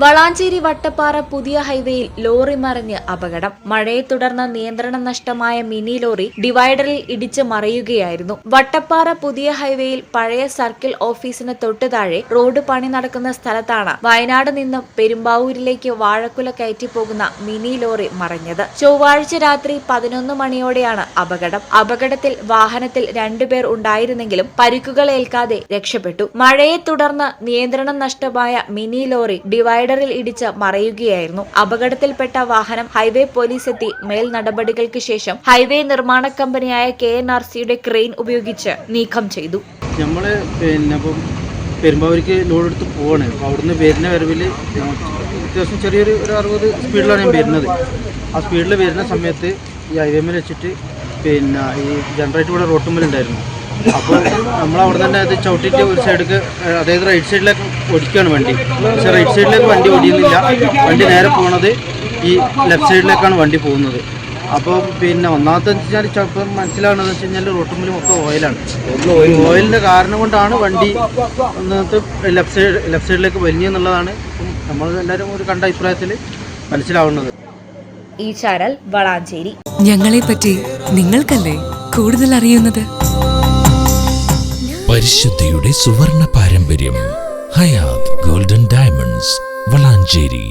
വളാഞ്ചേരി വട്ടപ്പാറ പുതിയ ഹൈവേയിൽ ലോറി മറിഞ്ഞ് അപകടം. മഴയെ തുടർന്ന് നിയന്ത്രണം നഷ്ടമായ മിനി ലോറി ഡിവൈഡറിൽ ഇടിച്ച് മറിയുകയായിരുന്നു. വട്ടപ്പാറ പുതിയ ഹൈവേയിൽ പഴയ സർക്കിൾ ഓഫീസിന് തൊട്ടു താഴെ റോഡ് പണി നടക്കുന്ന സ്ഥലത്താണ് വയനാട് നിന്നും പെരുമ്പാവൂരിലേക്ക് വാഴക്കുല കയറ്റി പോകുന്ന മിനി ലോറി മറിഞ്ഞത്. ചൊവ്വാഴ്ച രാത്രി 11 മണിയോടെയാണ് അപകടം. അപകടത്തിൽ വാഹനത്തിൽ 2 പേർ ഉണ്ടായിരുന്നെങ്കിലും പരിക്കുകൾ ഏൽക്കാതെ രക്ഷപ്പെട്ടു. മഴയെ തുടർന്ന് നിയന്ത്രണം നഷ്ടമായ മിനി ലോറി ഡിവൈഡറിൽ ഇടിച്ച് മറിയുകയായിരുന്നു. അപകടത്തിൽപ്പെട്ട വാഹനം ഹൈവേ പോലീസ് എത്തി മേൽ നടപടികൾക്ക് ശേഷം ഹൈവേ നിർമ്മാണ കമ്പനിയായ KNRCയുടെ ക്രെയിൻ ഉപയോഗിച്ച് നീക്കം ചെയ്തു. നമ്മള് പെരുമ്പാവൂർക്ക് ലോഡ് എടുത്ത് പോവാണ്. അപ്പോൾ അവിടുന്ന് വരുന്ന വരവിൽ അത്യാവശ്യം ചെറിയൊരു 60 സ്പീഡിലാണ് ഞാൻ വരുന്നത്. ആ സ്പീഡിൽ വരുന്ന സമയത്ത് ഈ ഹൈവേമേൽ വെച്ചിട്ട് ഈ ജനറേറ്റർ കൂടെ റോട്ടുമ്മലുണ്ടായിരുന്നു. അപ്പോൾ നമ്മളവിടെ തന്നെ അത് ചവിട്ടിയിട്ട് ഒരു സൈഡിലേക്ക്, അതായത് റൈറ്റ് സൈഡിലേക്ക് ഓടിക്കുകയാണ് വണ്ടി. പക്ഷെ റൈറ്റ് സൈഡിലേക്ക് വണ്ടി ഓടിയുന്നില്ല. വണ്ടി നേരെ പോകുന്നത് ഈ ലെഫ്റ്റ് സൈഡിലേക്കാണ് വണ്ടി പോകുന്നത്. അപ്പോൾ ഒന്നാമത്തെ വെച്ചാൽ ചിലപ്പോൾ മനസ്സിലാവുന്നതെന്ന് വെച്ച് കഴിഞ്ഞാൽ റോട്ടുമ്പിൽ മൊത്തം ഓയിലാണ്. ഓയിലിൻ്റെ കാരണം കൊണ്ടാണ് വണ്ടി ഒന്നാമത്തെ ലെഫ്റ്റ് സൈഡിലേക്ക് വലിഞ്ഞെന്നുള്ളതാണ് നമ്മൾ എല്ലാവരും ഒരു കണ്ട അഭിപ്രായത്തിൽ മനസ്സിലാവുന്നത്. ഈ ചാനൽ വളാഞ്ചേരി. ഞങ്ങളെ പറ്റി നിങ്ങൾക്കല്ലേ കൂടുതൽ അറിയുന്നത്? പരിശുദ്ധിയുടെ സുവർണ പാരമ്പര്യം. Hayath golden diamonds, Valanchery.